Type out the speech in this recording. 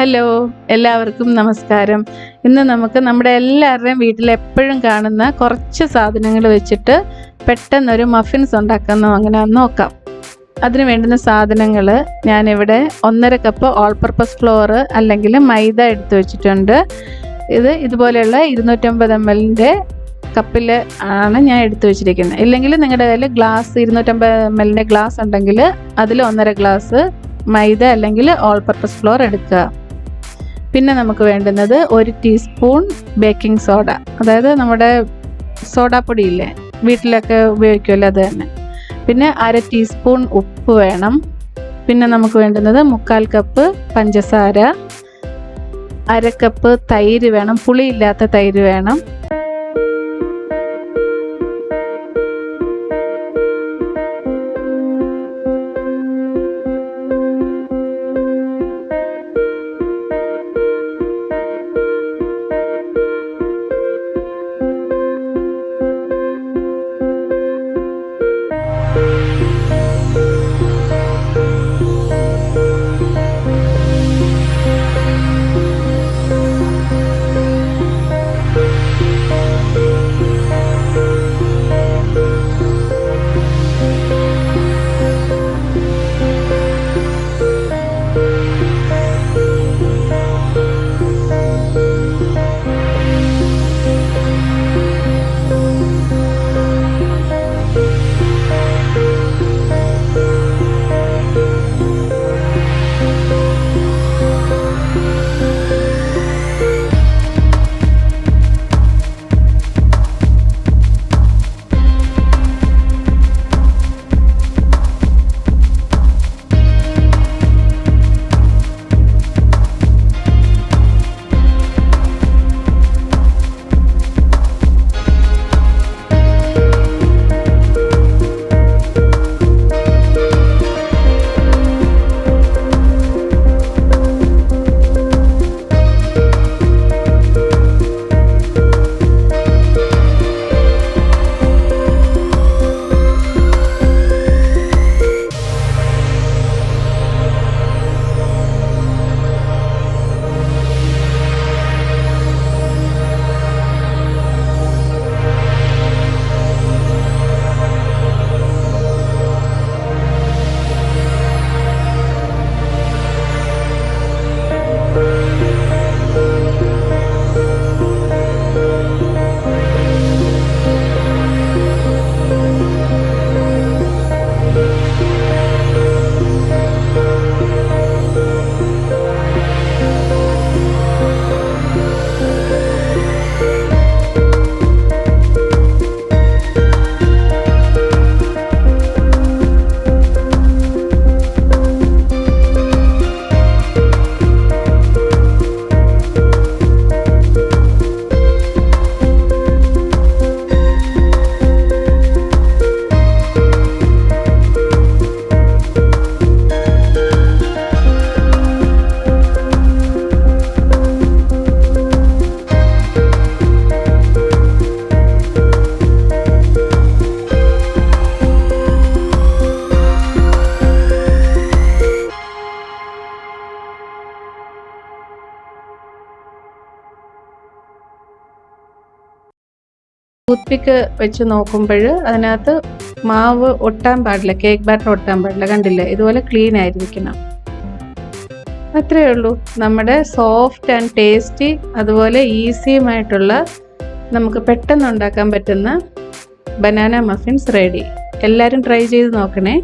Hello, എല്ലാവർക്കും നമസ്കാരം. ഇന്ന് നമുക്ക് നമ്മുടെ എല്ലാവരുടെയും വീട്ടിൽ എപ്പോഴും കാണുന്ന കുറച്ച് സാധനങ്ങൾ വെച്ചിട്ട് പെട്ടെന്നൊരു മഫിൻസ് ഉണ്ടാക്കാമെന്നോ അങ്ങനെ നോക്കാം. അതിന് വേണ്ടുന്ന സാധനങ്ങൾ ഞാനിവിടെ 1.5 കപ്പ് ഓൾ പർപ്പസ് ഫ്ലോർ അല്ലെങ്കിൽ മൈദ എടുത്ത് വെച്ചിട്ടുണ്ട്. ഇതുപോലെയുള്ള 250 ml കപ്പിൽ ആണ് ഞാൻ എടുത്തു വെച്ചിരിക്കുന്നത്. ഇല്ലെങ്കിൽ നിങ്ങളുടെ കയ്യിൽ ഗ്ലാസ് 250 ml ഗ്ലാസ് ഉണ്ടെങ്കിൽ അതിൽ 1.5 ഗ്ലാസ് മൈദ അല്ലെങ്കിൽ ഓൾ പർപ്പസ് ഫ്ലോർ എടുക്കുക. പിന്നെ നമുക്ക് വേണ്ടുന്നത് 1 ടീസ്പൂൺ ബേക്കിംഗ് സോഡ, അതായത് നമ്മുടെ സോഡാപ്പൊടിയില്ലേ വീട്ടിലൊക്കെ ഉപയോഗിക്കുമല്ലോ അത് തന്നെ. പിന്നെ 1/2 ടീസ്പൂൺ ഉപ്പ് വേണം. പിന്നെ നമുക്ക് വേണ്ടുന്നത് 3/4 കപ്പ് പഞ്ചസാര, 1/2 കപ്പ് തൈര് വേണം, പുളിയില്ലാത്ത തൈര് വേണം. ടൂത്ത്പിക്ക് വെച്ച് നോക്കുമ്പോൾ അതിനകത്ത് മാവ് ഒട്ടാൻ പാടില്ല, കേക്ക് ബാറ്റർ ഒട്ടാൻ പാടില്ല. കണ്ടില്ലേ, ഇതുപോലെ ക്ലീൻ ആയിരിക്കണം. അത്രയേ ഉള്ളൂ. നമ്മുടെ സോഫ്റ്റ് ആൻഡ് ടേസ്റ്റി അതുപോലെ ഈസിയുമായിട്ടുള്ള നമുക്ക് പെട്ടെന്ന് ഉണ്ടാക്കാൻ പറ്റുന്ന ബനാന മഫിൻസ് റെഡി. എല്ലാവരും ട്രൈ ചെയ്ത് നോക്കണേ.